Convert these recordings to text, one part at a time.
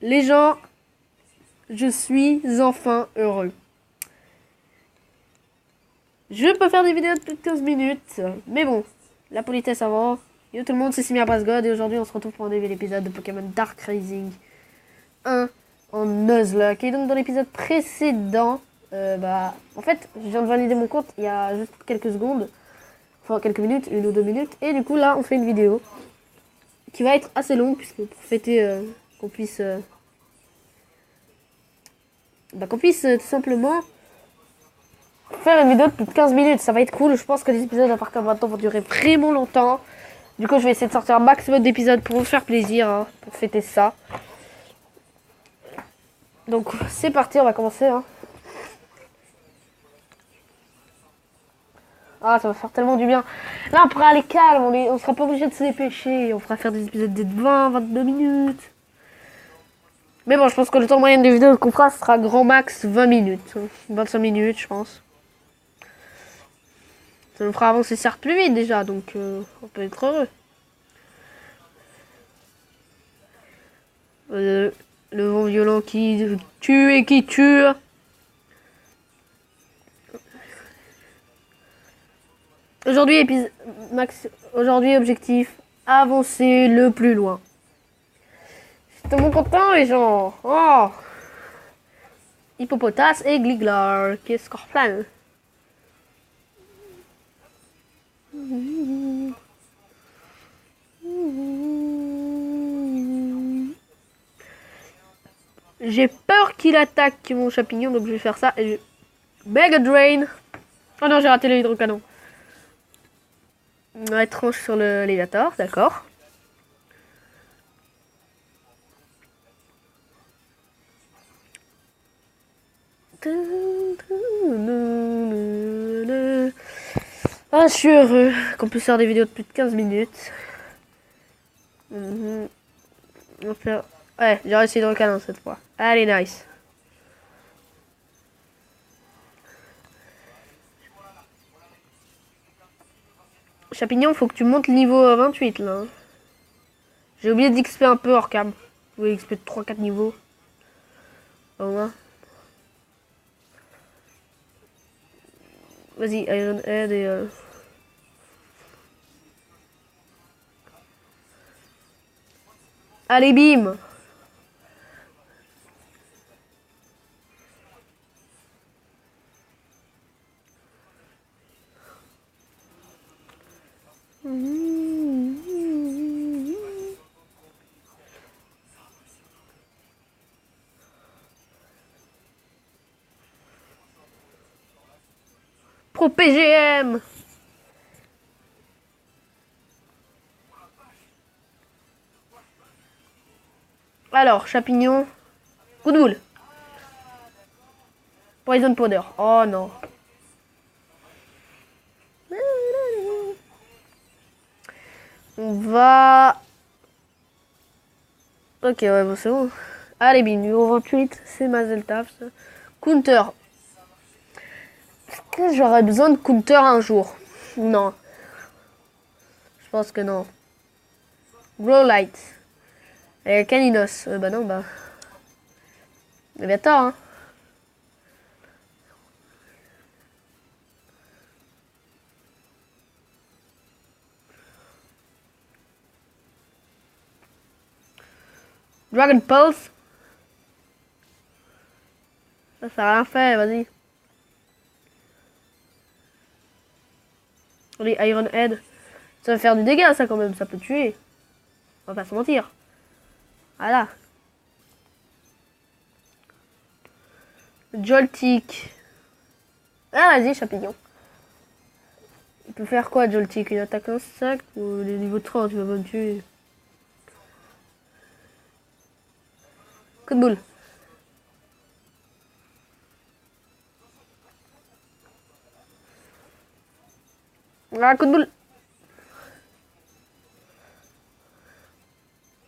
Les gens, je suis enfin heureux. Je peux faire des vidéos de plus de 15 minutes, mais bon, la politesse avant. Yo tout le monde, c'est Simia God et aujourd'hui on se retrouve pour un nouvel épisode de Pokémon Dark Rising 1 en Nuzlocke. Et donc dans l'épisode précédent, en fait, je viens de valider mon compte il y a juste quelques secondes, enfin quelques minutes, 1 ou 2 minutes, et du coup là on fait une vidéo qui va être assez longue puisque pour fêter qu'on puisse, tout simplement faire une vidéo de plus de 15 minutes, ça va être cool. Je pense que les épisodes à partir de maintenant vont durer vraiment longtemps. Du coup, je vais essayer de sortir un maximum d'épisodes pour vous faire plaisir, hein, pour fêter ça. Donc, c'est parti, on va commencer. Hein. Ah, ça va faire tellement du bien. Là, on pourra aller calme, on sera pas obligé de se dépêcher. On fera faire des épisodes de 20, 22 minutes. Mais bon, je pense que le temps moyen des vidéos qu'on fera sera grand max 20 minutes. 25 minutes, je pense. Ça nous fera avancer certes plus vite déjà, donc on peut être heureux. Le vent violent qui tue et qui tue. Aujourd'hui, objectif, avancer le plus loin. Je suis tellement content, les gens. Oh. Hippopotas et Gliglar, qui est Scorpion. J'ai peur qu'il attaque mon champignon, donc je vais faire ça. Et Mega Drain. Oh non, j'ai raté le hydrocanon. Ouais, tranche sur l'élévateur, d'accord. Ah, je suis heureux qu'on puisse faire des vidéos de plus de 15 minutes. On va faire... Ouais, j'ai réussi le canon cette fois. Allez, nice. Champignon, faut que tu montes le niveau 28 là. Hein. J'ai oublié d'XP un peu hors cam. Oui, XP de 3-4 niveaux. Au moins. Vas-y, Iron Head et... Allez, bim. Pro PGM. Alors, champignon. Coup de boule. Poison powder. Oh non. On va... Ok, ouais, bon, c'est bon. Allez, bim, niveau 28, c'est Mazeltaf. Counter. Est-ce que j'aurais besoin de counter un jour? Non. Je pense que non. Glow Light. Et Caninos. Bah non, bah... Eh bien, tard, hein. Dragon Pulse. Ça a rien fait, vas-y. Allez, Iron Head. Ça va faire du dégât, ça, quand même. Ça peut tuer. On va pas se mentir. Voilà. Joltik. Ah, vas-y, champignon. Il peut faire quoi, Joltik? Une attaque insecte ou les niveaux 30, tu vas pas me tuer. Coup de boule. Ah, coup de boule.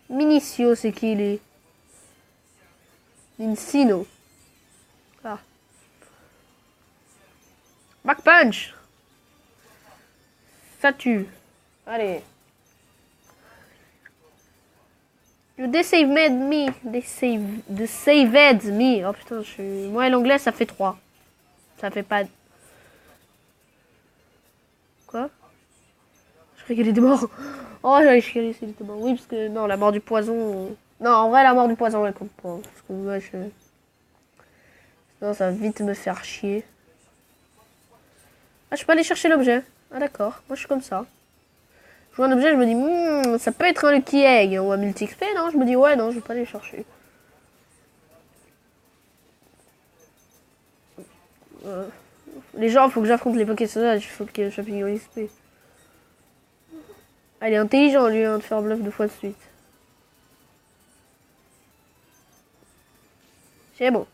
Minicio, c'est qui il est? Mincino. Ah. Back punch. Ça tue. Allez. You desaved me. Desaved me. Oh putain, je suis... Moi et l'anglais, ça fait 3. Ça fait pas... Quoi? Je croyais qu'il était mort. Oh, j'allais chialer s'il était mort. Oui, parce que... Non, la mort du poison... Non, en vrai, la mort du poison, elle compte pas. Parce que moi, je... Non, ça va vite me faire chier. Ah, je peux aller chercher l'objet. Ah, d'accord. Moi, je suis comme ça. Je vois un objet, je me dis, ça peut être un Lucky Egg ou un Multi XP, non? Je me dis, ouais, non, je vais pas aller chercher. Les gens, faut que j'affronte les Poké-sauvages, il faut qu'il y ait le champignon XP. Ah, il est intelligent, lui, hein, de faire bluff 2 fois de suite. C'est bon.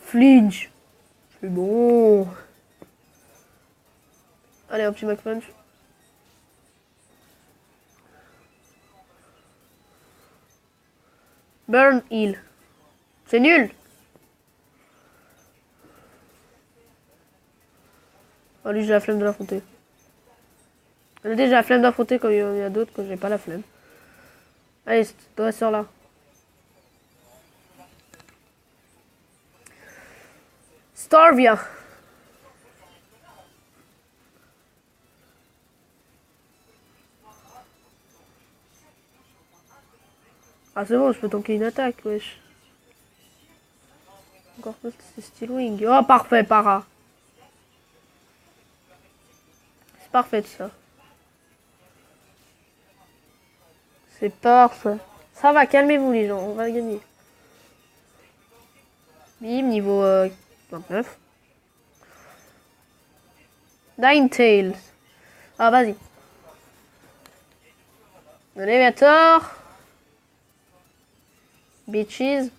Flinch. C'est bon. Allez, un petit Mac Punch. Burn Heal. C'est nul. Oh, lui, j'ai la flemme de l'affronter. J'ai déjà la flemme d'affronter quand il y a d'autres que j'ai pas la flemme. Allez, toi, sors là. Starvia. Ah, c'est bon, je peux tanker une attaque, wesh. Encore plus, c'est Steel Wing. Oh, parfait, para. C'est parfait, ça. C'est parfait. Ça va, calmez-vous, les gens, on va gagner. Bim, niveau 29. Ninetales. Ah, vas-y. Elevator. Bitches.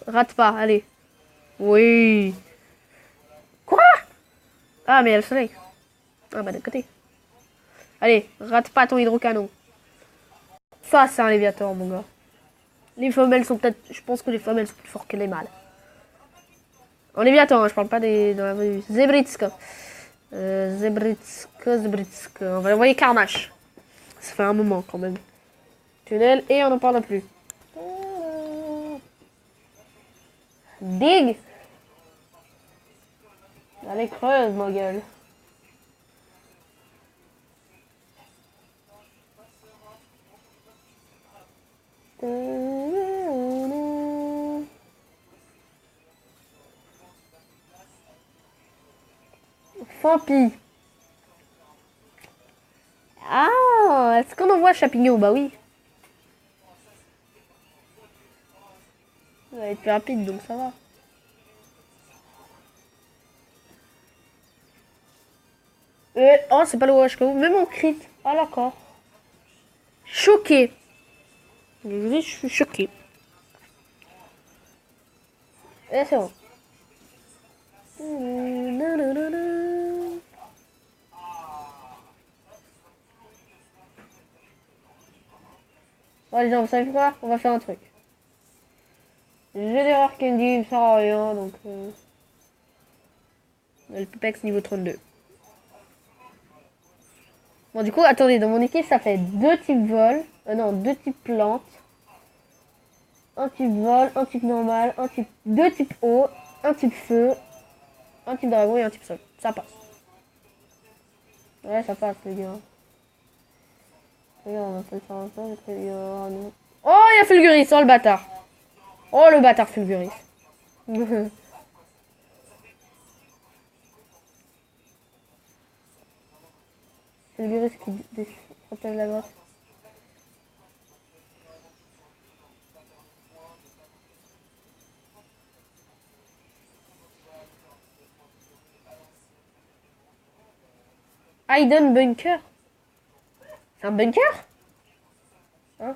Rate pas, allez. Oui. Quoi? Ah, mais il y a le soleil. Ah, bah, d'un côté. Allez, rate pas ton hydrocanon. Ça, c'est un Léviator, mon gars. Les femelles sont peut-être... Je pense que les femelles sont plus fortes que les mâles. En Léviator, hein, je parle pas des... dans la vraie vie. Zebritska. Zebritska. On va envoyer Carnage. Ça fait un moment, quand même. Tunnel, et on n'en parle plus. Dig. Allez, creuse, ma gueule. Fampi. Ah, est-ce qu'on envoie Champignon? Bah oui. Ça va être plus rapide, donc ça va. Oh, c'est pas le WHKO, même en crit. Ah, d'accord. Choqué. Je suis choqué. Et c'est bon. Bon, les gens, vous savez quoi? On va faire un truc. J'ai des rares candy, il me sert à rien, donc... Le Pupex niveau 32. Bon, du coup, attendez, dans mon équipe, ça fait 2 types vol. Non, 2 types plantes. Un type vol, un type normal, 2 types eau, un type feu, un type dragon et un type sol. Ça passe. Ouais, ça passe, les gars. Regarde, on a fait ça ensemble. Oh, il y a Fulguris, oh le bâtard. Oh, le bâtard Fulguris. Fulguris qui protège la grotte. Hidden Bunker. C'est un bunker? Hein?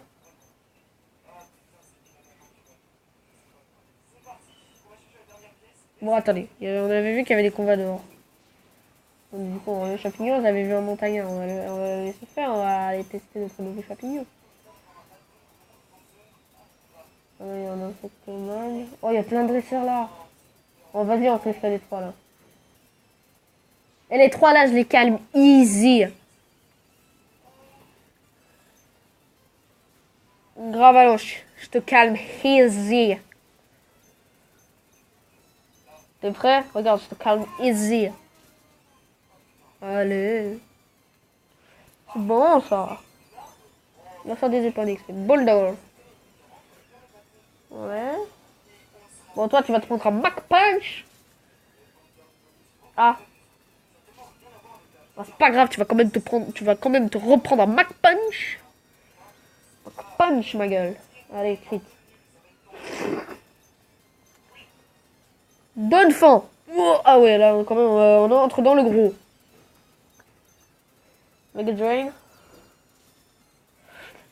Bon, attendez. On avait vu qu'il y avait des combats dehors. Donc, du coup, le champignon, on avait vu un montagnard. On va le laisser faire. On va aller tester notre nouveau champignon. Il y en a un peu mal. Oh, il y a plein de dresseurs là. Oh, vas-y, on teste les 3 là. Et les 3 là, je les calme easy. Grave allonge, je te calme easy. T'es prêt? Regarde, je te calme easy. Allez. C'est bon ça. On va faire des époniques. C'est Bulldog. Ouais. Bon, toi, tu vas te prendre un Mac Punch. Ah. Ah, c'est pas grave, tu vas quand même te reprendre un Mac Punch. Mac Punch, ma gueule. Allez, crit. Donne fan. Oh, ah ouais, là, quand même, on entre dans le gros. Mega Drain.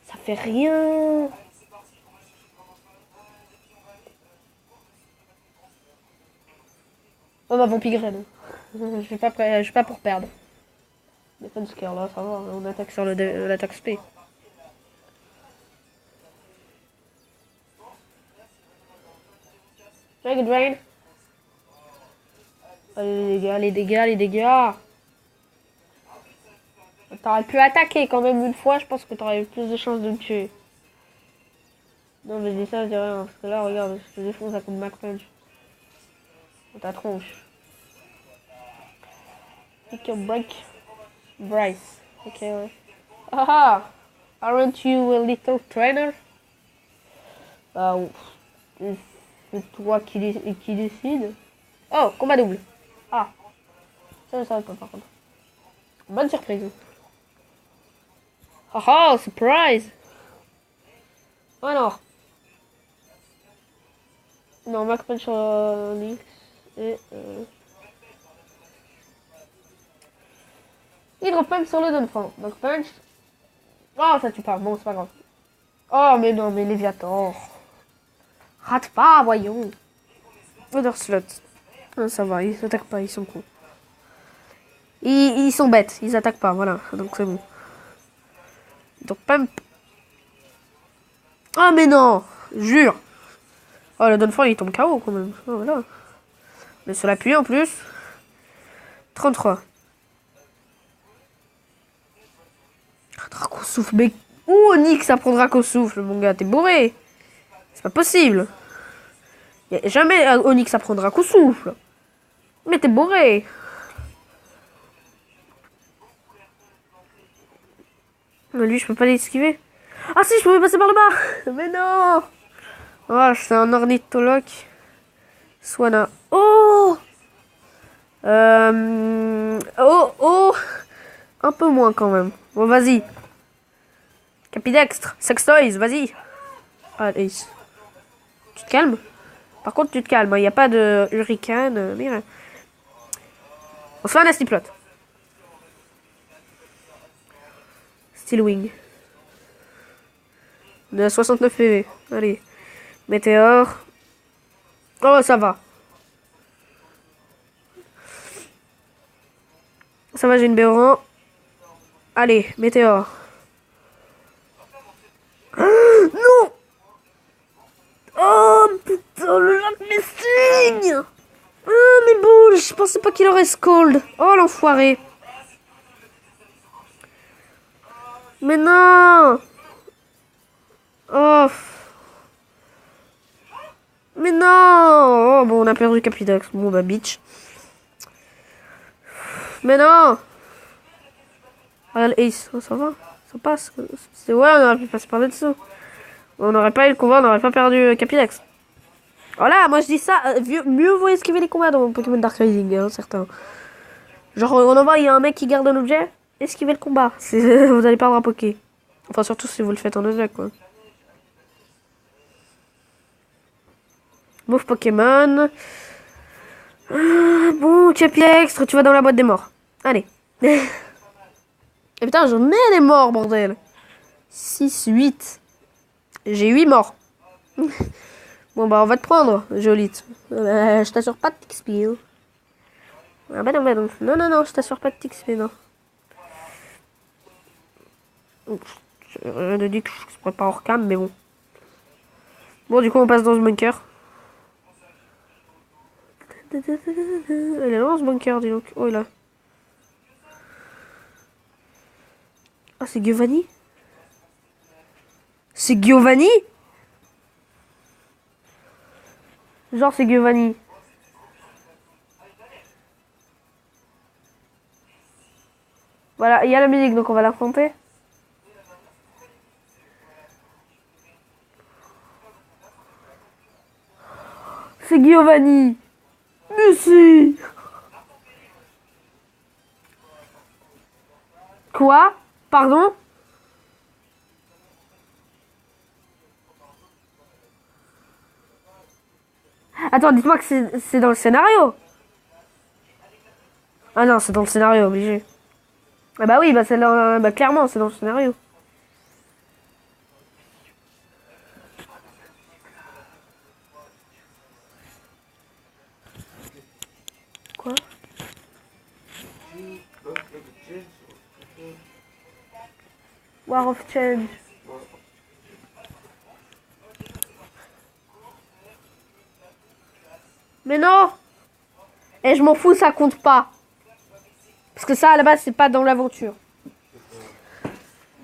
Ça fait rien. Oh, ma Vampigraine. Je suis pas pour perdre. Defense Scare là, ça va, on attaque sur l'attaque SP. Mega Drain. Allez, les dégâts. T'aurais pu attaquer quand même une fois, je pense que t'aurais eu plus de chances de me tuer. Non, mais je dis ça, je dis rien, parce que là, regarde, je te défonce à coup de Mac Punch. Dans ta tronche. Pick your break. Bryce. Ok, ouais. Ah! Aren't you a little trainer? Ah, c'est toi qui décide. Oh, combat double. Ah. Ça, je savais pas, par contre. Bonne surprise. Ah ah, surprise! Alors. Non, Mac Punch sur Lynx. Et Hydro Punch sur le Donphan. Mac Punch. Oh, ça tue pas. Bon, c'est pas grave. Oh, mais non, mais Léviathan. Rate pas, voyons. Other Slot. Ah, ça va, ils s'attaquent pas, ils sont cons. Ils sont bêtes, ils attaquent pas, voilà. Donc c'est bon. Donc pump. Ah, mais non! Jure! Oh, le Donphan, il tombe KO quand même. Oh, voilà. Mais sur l'appui en plus. 33. Draco souffle, mais où Onyx ça prend Draco souffle, mon gars? T'es bourré? C'est pas possible. Y a jamais Onyx ça prend Draco souffle. Mais t'es bourré. Lui, je peux pas l'esquiver. Ah si, je pouvais passer par le bas. Mais non. Oh, c'est un ornithologue. Swana. Oh. Oh. Un peu moins quand même. Bon, vas-y. Capidextre. Sextoys, vas-y. Allez. Tu te calmes? Par contre, tu te calmes. Il n'y a pas de hurricane. Mira. On se fait un nasty plot. Steel Wing. On est à 69 PV. Allez. Météore. Oh, ça va. Ça va, j'ai une Béoran. Allez, Météore. Non! Oh, putain, le lac Messing! Ah, mes boules, je pensais pas qu'il aurait Scold. Oh, l'enfoiré. Mais non! Oh. Mais non! Oh, bon, on a perdu Capidax. Bon, bah, bitch. Mais non! Regarde, Ace. Oh, ça va. Ça passe. Ouais, on aurait pu passer par le dessous. On n'aurait pas eu le combat, on n'aurait pas perdu Capidax. Voilà, moi je dis ça. Mieux vaut esquiver les combats dans Pokémon Dark Rising, hein, certains. Genre, on envoie, il y a un mec qui garde un objet, esquivez le combat. Vous allez perdre un Poké. Enfin, surtout si vous le faites en objet, quoi. Move Pokémon. Bon, Capidax, tu vas dans la boîte des morts. Allez. Et putain, j'en ai des morts, bordel. 6, 8. J'ai 8 morts. Bon, bah, on va te prendre, Jolite. Je t'assure pas de TXP. Hein. Ah, bah non, bah non. Non, je t'assure pas de TXP, non. Je dis que je serais pas hors cam, mais bon. Bon, du coup, on passe dans ce bunker. Elle est loin, ce bunker, dis donc. Oh, là. Ah, c'est Giovanni? C'est Giovanni? Genre, c'est Giovanni. Voilà, il y a la musique, donc on va l'affronter. C'est Giovanni. Mais si. Quoi? Pardon? Attends, dites-moi que c'est dans le scénario. Ah non, c'est dans le scénario, obligé. Ah bah oui, bah, bah clairement, c'est dans le scénario. Quoi? War of Change. Mais non! Et je m'en fous, ça compte pas. Parce que ça, à la base, c'est pas dans l'aventure.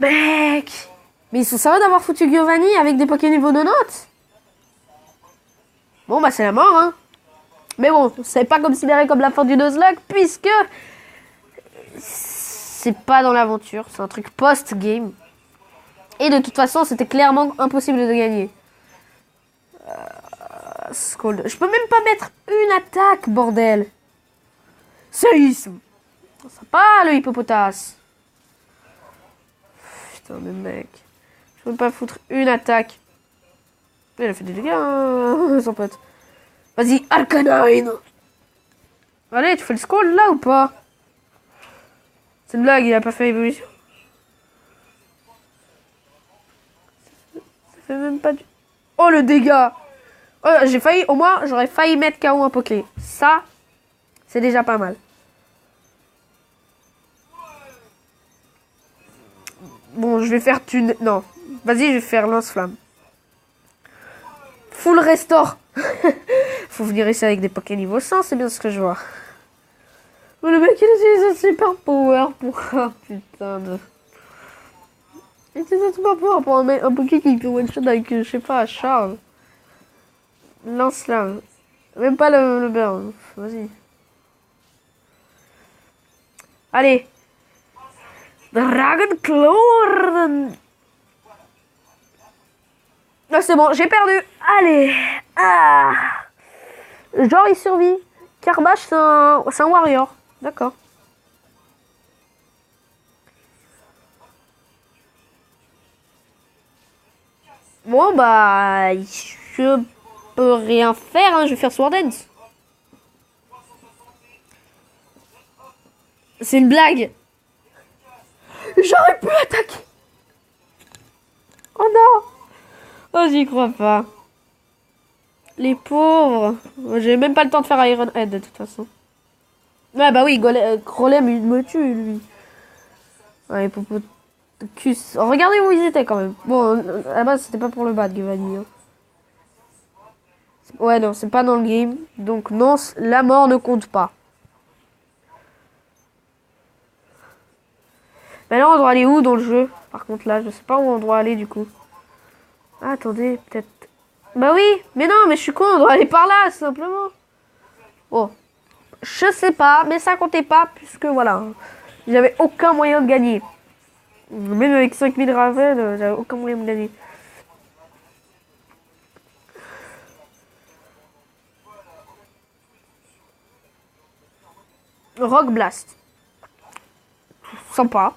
Mec! Mais ils sont sérieux d'avoir foutu Giovanni avec des Poké niveau 90? Bon, bah, c'est la mort, hein. Mais bon, c'est pas considéré comme la fin du Nuzlocke, puisque c'est pas dans l'aventure. C'est un truc post-game. Et de toute façon, c'était clairement impossible de gagner. Scold. Je peux même pas mettre une attaque, bordel. Séisme. Sympa, le hippopotame. Putain, mais mec. Je peux pas foutre une attaque. Il a fait des dégâts, hein, son pote. Vas-y, Arcanine. Allez, tu fais le scroll là ou pas? C'est une blague, il a pas fait évolution. Ça fait même pas du... Oh, le dégât. Oh, j'ai failli, au moins, j'aurais failli mettre KO un Poké. Ça, c'est déjà pas mal. Bon, je vais faire Non. Vas-y, je vais faire lance-flamme. Full restore. Faut venir ici avec des Poké niveau 100, c'est bien ce que je vois. Mais le mec, il utilise un super power pour... Oh, putain de... Il utilise un super power pour un Poké qui peut one-shot avec, je sais pas, Charles. Lance-flamme. Même pas le burn. Vas-y. Allez. Dragon Claw. Ah, c'est bon, j'ai perdu. Allez. Ah. Genre, il survit. Carbache, c'est un warrior. D'accord. Bon, bah... Je peux rien faire, hein. Je vais faire Sword Dance. C'est une blague. J'aurais pu attaquer. Oh non. Oh, j'y crois pas. Les pauvres. J'ai même pas le temps de faire Iron Head de toute façon. Ouais, bah oui, Golem, il me tue, lui. Ouais, Popocus. Oh, regardez où ils étaient quand même. Bon, à la base, c'était pas pour le battre, Giovanni. Hein. Ouais, non, c'est pas dans le game. Donc, non, la mort ne compte pas. Maintenant, on doit aller où dans le jeu? Par contre, là, je sais pas où on doit aller du coup. Ah, attendez, peut-être. Bah oui, mais non, mais je suis con, on doit aller par là, simplement. Oh, je sais pas, mais ça comptait pas, puisque voilà. J'avais aucun moyen de gagner. Même avec 5000 Ravel, j'avais aucun moyen de gagner. Rock Blast. Sympa.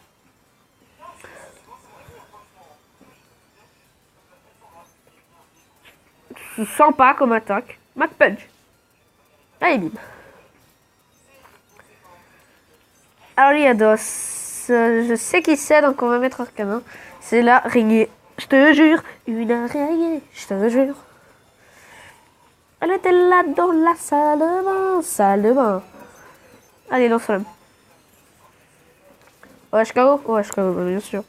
Sympa comme attaque. Mac Punch. Allez, bim. Ariados. Je sais qui c'est, donc on va mettre Arcanin. C'est l'araignée. Je te jure. Une araignée. Je te jure. Elle était là dans la salle de bain. Salle de bain. Allez, lance-flamme. Ouais, je KO. Ouais, je KO, bien sûr.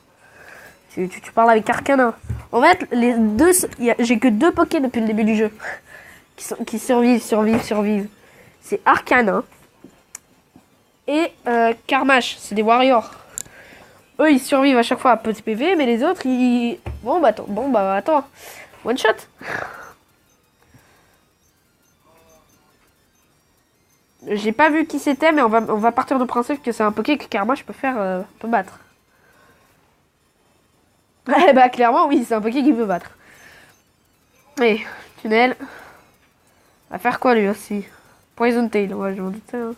Tu parles avec Arcanin. En fait, les deux, j'ai que 2 Poké depuis le début du jeu qui survivent. C'est Arcanin et Carmash. C'est des warriors. eux, ils survivent à chaque fois à peu de PV, mais les autres, ils... Bon, bah, attends. One shot. J'ai pas vu qui c'était, mais on va partir du principe que c'est un Poké que Karma, je peux faire... peut battre. Eh bah, clairement, oui, c'est un Poké qui peut battre. Et tunnel. Va faire quoi, lui, aussi? Poison Tail, ouais, je m'en doutais, hein.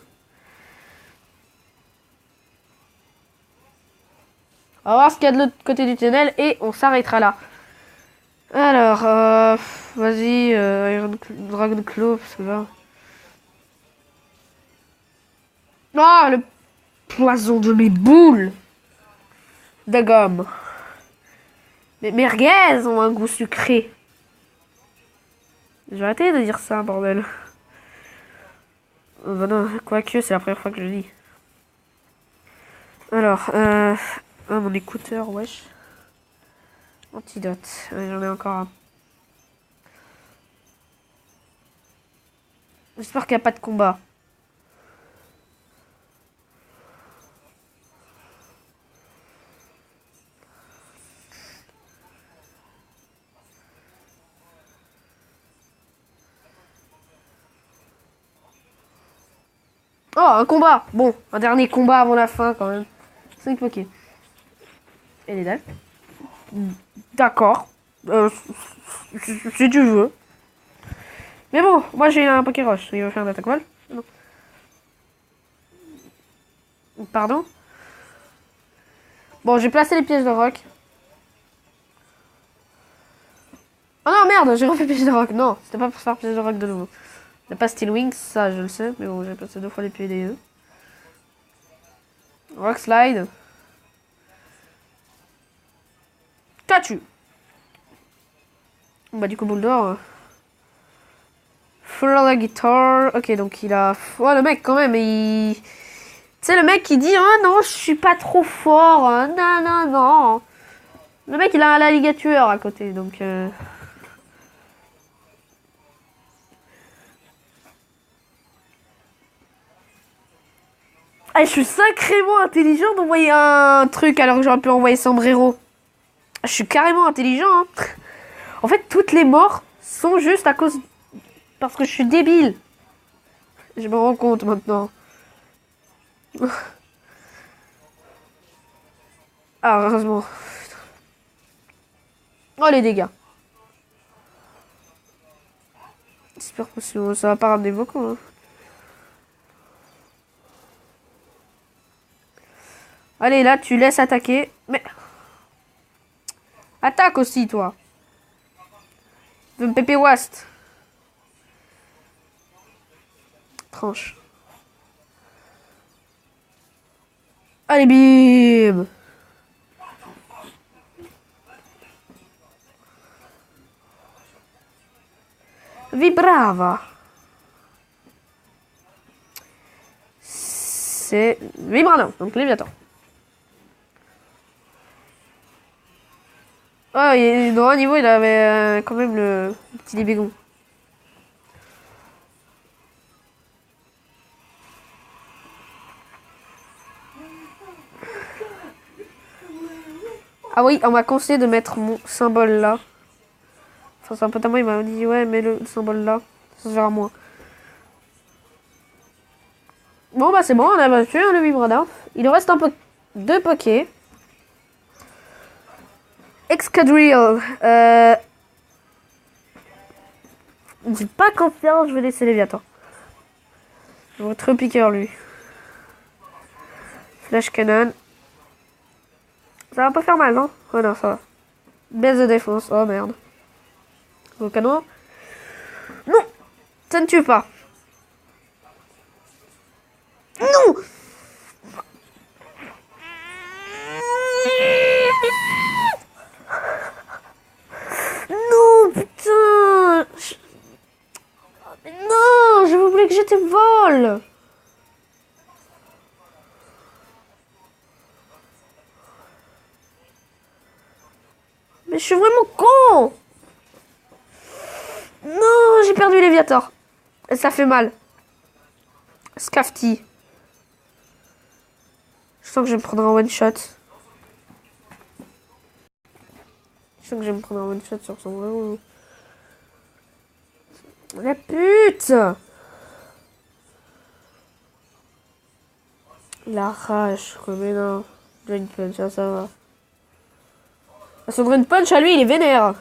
On va voir ce qu'il y a de l'autre côté du tunnel et on s'arrêtera là. Alors, vas-y, Dragon Claw, parce que là... Ah, le poison de mes boules de gomme. Les merguez ont un goût sucré. J'ai arrêté de dire ça, bordel. Bah non, quoique, c'est la première fois que je le dis. Alors, ah, mon écouteur, wesh. Antidote. J'en ai encore un. J'espère qu'il n'y a pas de combat. Oh, un combat. Bon, un dernier combat avant la fin, quand même. 5 Poké. Et les dalles. D'accord. Si tu veux. Mais bon, moi j'ai un Poké Rush. Il va faire un attaque vol. Non. Pardon. Bon, j'ai placé les pièges de roc. Oh non, merde, j'ai refait piège de roc. Non, c'était pas pour faire piège de roc de nouveau. Il n'y a pas Steel Wings, ça je le sais. Mais bon, j'ai passé 2 fois les PDE. Rock Slide. T'as-tu. Bah du coup, boule d'or. Full la guitare. Ok, donc il a... Oh, le mec, quand même, il... Tu sais, le mec qui dit « Ah non, je suis pas trop fort. Non, non, non. » Le mec, il a un alligator à côté, donc... Ah, je suis sacrément intelligent d'envoyer un truc alors que j'aurais pu envoyer Sombrero. Je suis carrément intelligent, hein. En fait, toutes les morts sont juste à cause... Parce que je suis débile. Je me rends compte maintenant. Ah, heureusement. Oh, les dégâts. J'espère que ça va pas ramener beaucoup, hein. Allez, là, tu laisses attaquer. Mais... Attaque aussi, toi. Tu veux me pépé Wast. Tranche. Allez, bim. Vibrava. C'est Vibrano, donc Léviathan. Oh, dans un niveau, il avait quand même le petit débégon. Ah oui, on m'a conseillé de mettre mon symbole là. Enfin, c'est un pote à moi, il m'a dit ouais, mets le symbole là. Ça se verra moins. Bon, bah c'est bon, on a battu le Vibrador. Il nous reste un peu 2 Poké. Excadrill. J'ai pas confiance, je vais laisser Léviathan. Votre piqueur, lui. Flash Cannon. Ça va pas faire mal, non? Oh non, ça va. Baisse de défense. Oh merde. Au canon. Non! Ça ne tue pas. Non! Non, putain! Non, je voulais que je te vole. Mais je suis vraiment con. Non, j'ai perdu Léviator. Et ça fait mal. Scafty. Je sens que je vais me prendre un one shot. sens que je vais me prendre un one shot sur son vraiment. La pute! La rage, quoi, mais non. Drain Punch, ça va. Son Drain Punch à lui, il est vénère.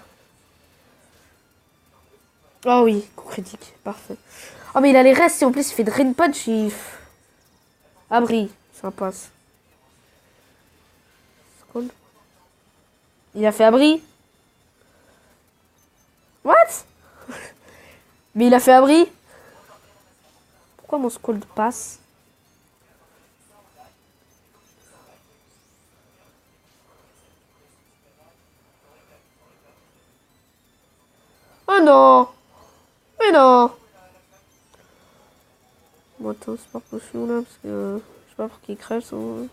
Oh oui, coup critique, parfait. Oh mais il a les restes et en plus il fait Drain Punch, il... Abri, ça passe. Cool. Il a fait abri. What? Mais il a fait abri. Pourquoi mon Scold passe? Oh non! Mais non! Bon attends, c'est pas potion là parce que je sais pas pour qui crève son...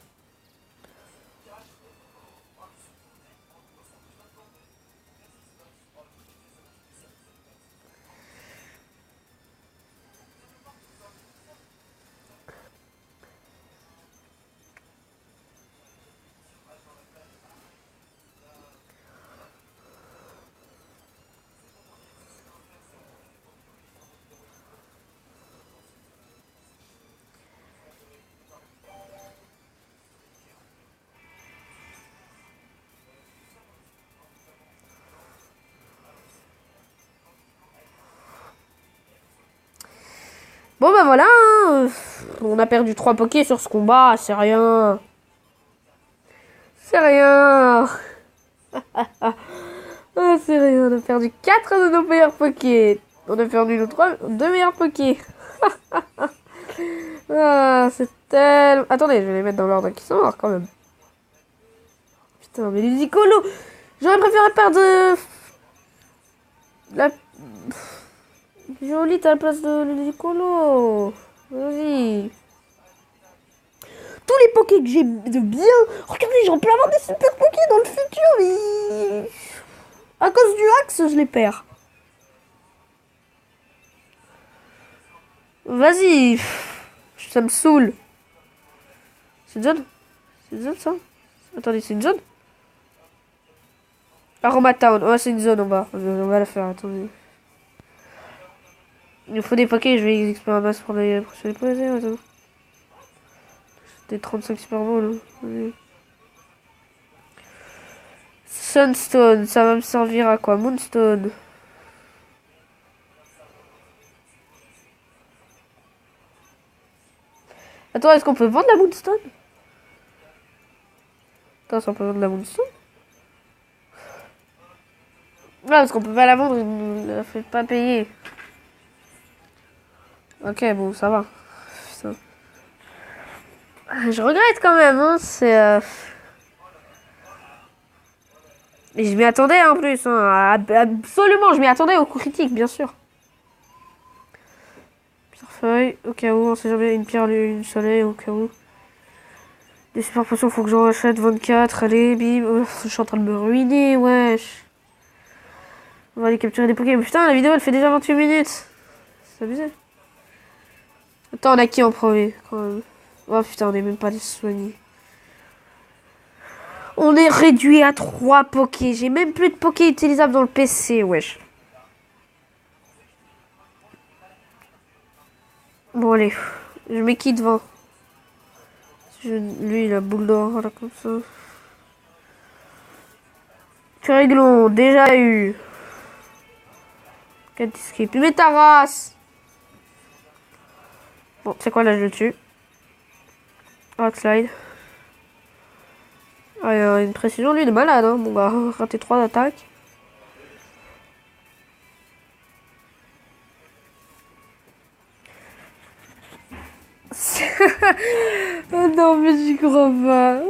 Bon bah voilà, hein. On a perdu 3 pokés sur ce combat, c'est rien. C'est rien. Ah, c'est rien, on a perdu 4 de nos meilleurs pokés. On a perdu nos 2 meilleurs pokés. Ah, c'est tellement... Attendez, je vais les mettre dans l'ordre qui sont morts quand même. Putain, mais les icolos. J'aurais préféré perdre... La... Jolie, à la place de l'icolo. Vas-y. Tous les pokés que j'ai de bien. Regardez, j'en peux avoir des super pokés dans le futur, mais. À cause du axe, je les perds. Vas-y. Ça me saoule. C'est une zone? C'est une zone ça? Attendez, c'est une zone? Aroma Town. Ouais, c'est une zone en bas. On va la faire, attendez. Il nous faut des pokés, je vais les explorer en masse pour les prochaines poser. Attends. Des 35 super beaux là. Vas-y. Sunstone, ça va me servir à quoi? Moonstone. Attends, est-ce qu'on peut vendre la Moonstone? Attends, est-ce qu'on peut vendre la Moonstone? Non, parce qu'on peut pas la vendre, il ne la fait pas payer. Ok, bon, ça va. Putain. Je regrette quand même, hein, c'est... Mais je m'y attendais en plus, hein. Absolument, je m'y attendais au coup critique, bien sûr. Pierre feuille, au cas où, on sait jamais, une pierre, une soleil, au cas où. Des super potions, faut que j'en achète 24, allez, bim. Oh, je suis en train de me ruiner, wesh. On va aller capturer des Pokémon. Putain, la vidéo elle fait déjà 28 minutes. C'est abusé. Attends, on a qui en premier quand même? Oh putain, on est même pas les soignés. On est réduit à 3 Pokés. J'ai même plus de Pokés utilisables dans le PC, wesh. Bon, allez. Je mets qui devant? Lui, il a boule d'or, là, comme ça. Réglons, déjà eu. 4 escape. Mais ta race! Bon, c'est quoi là, je le tue. Rock slide. Ah, il a une précision, lui, de malade, hein. Bon, bah, raté 3 attaques. Oh non, mais j'y crois pas.